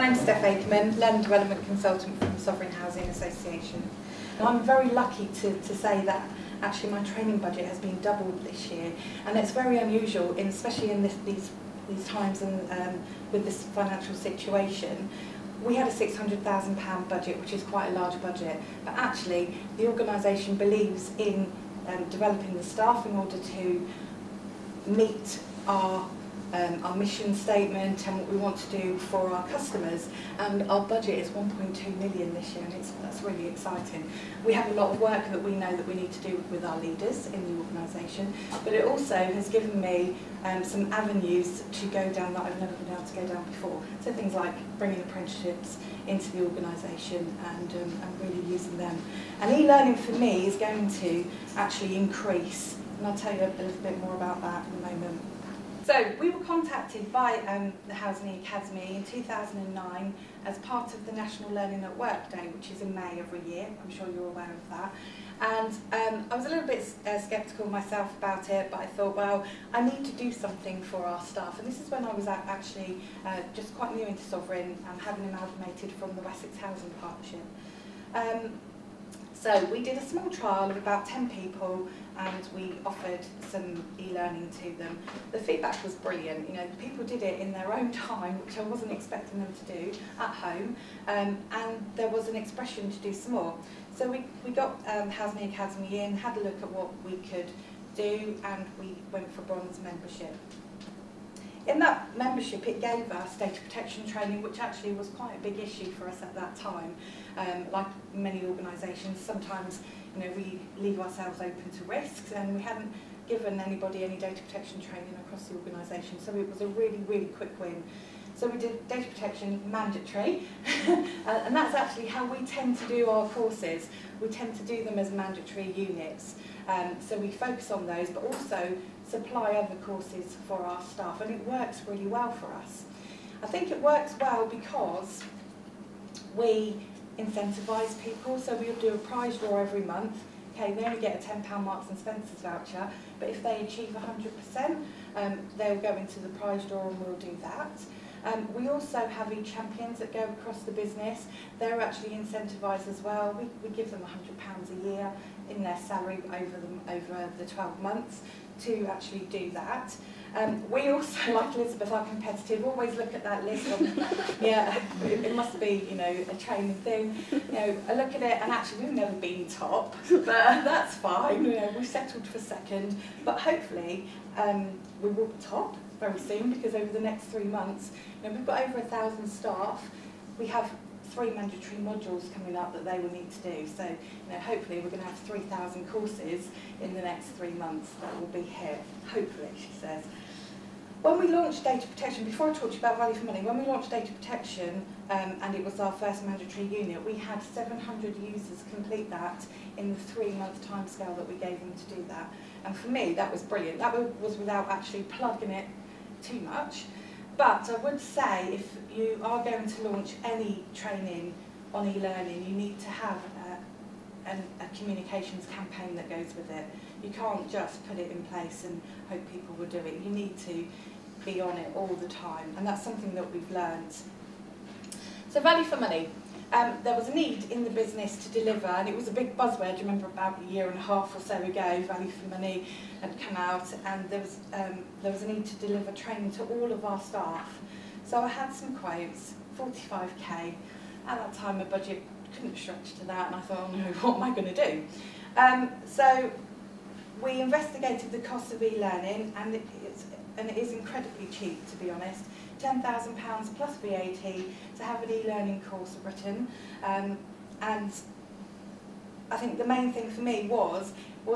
I'm Steph Akerman, Learning Development Consultant from the Housing Association. And I'm very lucky to say that actually my training budget has been doubled this year, and it's very unusual, especially in these times and with this financial situation. We had a £600,000 budget, which is quite a large budget, but actually the organisation believes in developing the staff in order to meet our mission statement and what we want to do for our customers, and our budget is 1.2 million this year, and that's really exciting. We have a lot of work that we know that we need to do with our leaders in the organisation, but it also has given me some avenues to go down that I've never been able to go down before. So things like bringing apprenticeships into the organisation and really using them. And e-learning for me is going to actually increase, and I'll tell you a little bit more about that in a moment. So we were contacted by the Housing Academy in 2009 as part of the National Learning at Work Day, which is in May every year. I'm sure you're aware of that. And I was a little bit sceptical myself about it, but I thought, well, I need to do something for our staff. And this is when I was actually just quite new into Sovereign and having amalgamated from the Wessex Housing Partnership. So we did a small trial of about 10 people, and we offered some e-learning to them. The feedback was brilliant. You know, people did it in their own time, which I wasn't expecting them to do at home, and there was an expression to do some more. So we got Housing Academy in, had a look at what we could do, and we went for bronze membership. In that membership, it gave us data protection training, which actually was quite a big issue for us at that time. Like many organisations, sometimes we leave ourselves open to risks, and we hadn't given anybody any data protection training across the organisation, so it was a really, really quick win. So we did data protection mandatory, and that's actually how we tend to do our courses. We tend to do them as mandatory units. So we focus on those, but also supply other courses for our staff, and it works really well for us. I think it works well because we incentivise people, so we'll do a prize draw every month. Okay, they only get a £10 Marks and Spencer's voucher, but if they achieve 100%, they'll go into the prize draw, and we'll do that. We also have e-champions that go across the business. They're actually incentivised as well. We give them £100 a year in their salary over the 12 months to actually do that. We also, like Elizabeth, are competitive. Always look at that list. Yeah, it must be, a training thing. I look at it, and actually we've never been top, but that's fine. We've settled for second, but hopefully we will be top very soon, because over the next 3 months, we've got over 1,000 staff. We have 3 mandatory modules coming up that they will need to do. So, hopefully we're going to have 3,000 courses in the next 3 months that will be here. Hopefully, she says. When we launched data protection, before I talked to you about value for money, when we launched data protection, and it was our first mandatory unit, we had 700 users complete that in the 3-month timescale that we gave them to do that. And for me, that was brilliant. That was without actually plugging it too much. But I would say, if you are going to launch any training on e-learning, you need to have a communications campaign that goes with it. You can't just put it in place and hope people will do it. You need to be on it all the time, and that's something that we've learned. So value for money. There was a need in the business to deliver, and it was a big buzzword. Do you remember about a year and a half or so ago, value for money had come out, and there was a need to deliver training to all of our staff. So I had some quotes, 45k. At that time, my budget couldn't stretch to that, and I thought, oh no, what am I going to do? So we investigated the cost of e-learning, and it is incredibly cheap, to be honest. £10,000 plus VAT to have an e-learning course written, and I think the main thing for me was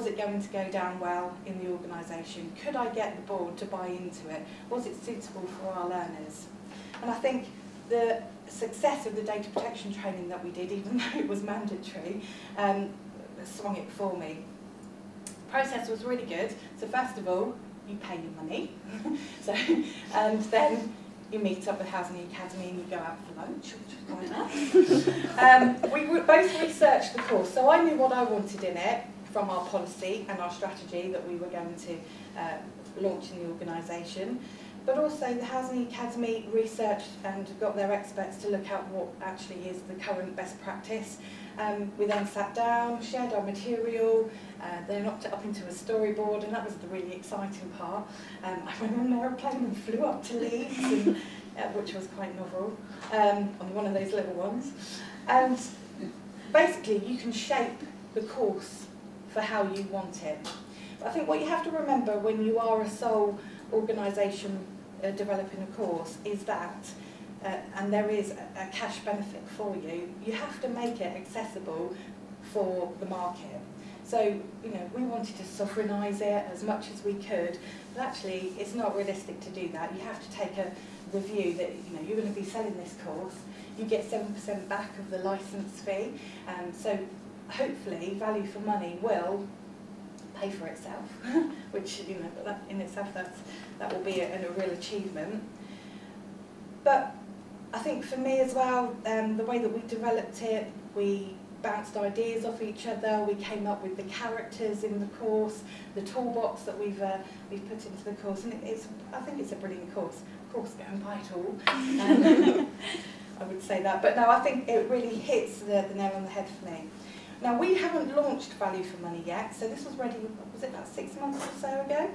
it going to go down well in the organisation? Could I get the board to buy into it? Was it suitable for our learners? And I think the success of the data protection training that we did, even though it was mandatory, swung it for me. The process was really good. So first of all, you pay your money, and then you meet up with Housing Academy and you go out for lunch, which was quite nice. We both researched the course, so I knew what I wanted in it from our policy and our strategy that we were going to launch in the organisation. But also the Housing Academy researched and got their experts to look at what actually is the current best practice. We then sat down, shared our material, they knocked it up into a storyboard, and that was the really exciting part. I went on an aeroplane and flew up to Leeds, and, which was quite novel, on one of those little ones. And basically you can shape the course for how you want it. But I think what you have to remember when you are a sole organisation developing a course is that, and there is a cash benefit for you, you have to make it accessible for the market. So, you know, we wanted to sovereignise it as much as we could, but actually it's not realistic to do that. You have to take the view that, you know, you're going to be selling this course, you get 7% back of the licence fee, so hopefully value for money will pay for itself, which, you know, that in itself, that will be a real achievement. But I think for me as well, the way that we developed it, we bounced ideas off each other, we came up with the characters in the course, the toolbox that we've put into the course, and I think it's a brilliant course. Of course, go and buy it all. I would say that, but no, I think it really hits the nail on the head for me. Now, we haven't launched Value for Money yet, so this was ready, was it about 6 months or so ago?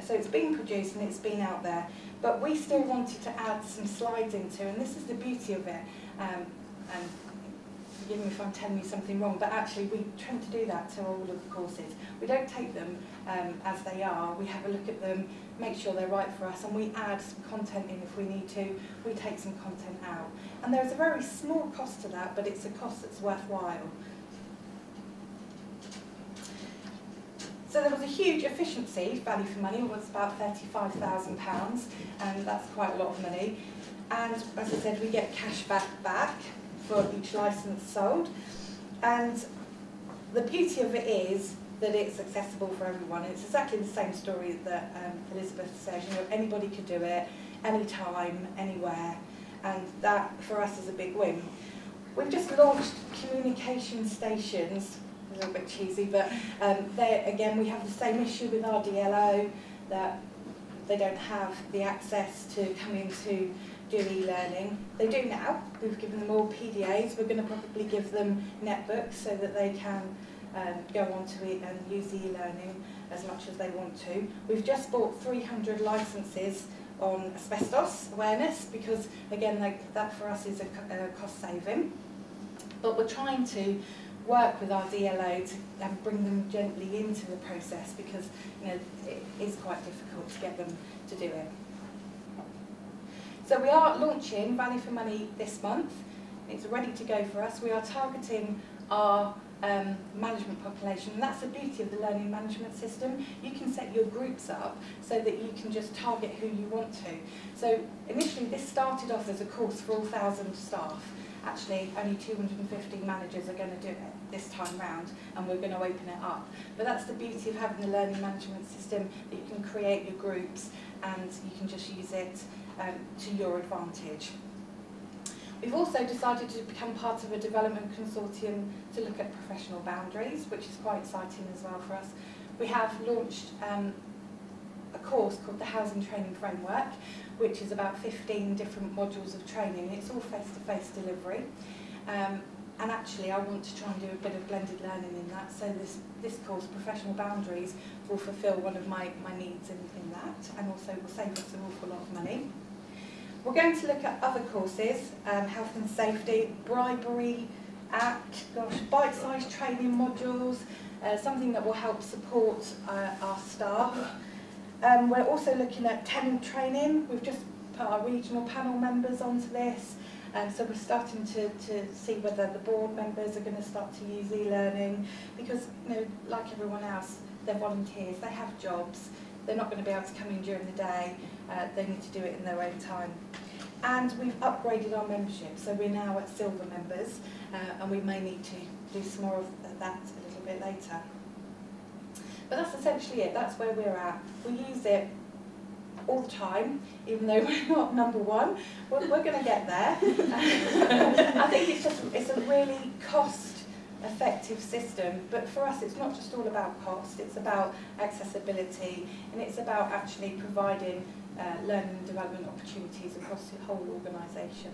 So it's been produced and it's been out there, but we still wanted to add some slides into, and this is the beauty of it, and forgive me if I'm telling you something wrong, but actually we try to do that to all of the courses. We don't take them as they are, we have a look at them, make sure they're right for us, and we add some content in if we need to, we take some content out. And there's a very small cost to that, but it's a cost that's worthwhile. So there was a huge efficiency, value for money, was about £35,000, and that's quite a lot of money. And as I said, we get cash back for each licence sold. And the beauty of it is that it's accessible for everyone. It's exactly the same story that Elizabeth said. You know, anybody could do it, anytime, anywhere, and that for us is a big win. We've just launched communication stations. A little bit cheesy, but again, we have the same issue with our DLO, that they don't have the access to come into do e-learning. They do now. We've given them all PDAs. We're going to probably give them netbooks so that they can go onto it and use the e-learning as much as they want to. We've just bought 300 licences on asbestos awareness because, again, that for us is a cost saving. But we're trying to work with our DLO to bring them gently into the process because, you know, it is quite difficult to get them to do it. So we are launching Value for Money this month. It's ready to go for us. We are targeting our management population, and that's the beauty of the learning management system. You can set your groups up so that you can just target who you want to. So initially this started off as a course for all 1,000 staff. Actually, only 250 managers are going to do it this time round, and we're going to open it up. But that's the beauty of having the learning management system, that you can create your groups and you can just use it to your advantage. We've also decided to become part of a development consortium to look at professional boundaries, which is quite exciting as well for us. We have launched a course called the Housing Training Framework, which is about 15 different modules of training. It's all face-to-face delivery. And actually I want to try and do a bit of blended learning in that, so this course, Professional Boundaries, will fulfil one of my needs in that, and also will save us an awful lot of money. We're going to look at other courses, Health and Safety, Bribery Act, bite-sized training modules, something that will help support our staff. We're also looking at tenant training. We've just put our regional panel members onto this, so we're starting to see whether the board members are going to start to use e-learning, because, you know, like everyone else, they're volunteers, they have jobs, they're not going to be able to come in during the day, they need to do it in their own time. And we've upgraded our membership, so we're now at silver members, and we may need to do some more of that a little bit later. But that's essentially it, that's where we're at. We use it all the time, even though we're not number one. We're going to get there. I think it's a really cost effective system. But for us, it's not just all about cost, it's about accessibility, and it's about actually providing learning and development opportunities across the whole organisation.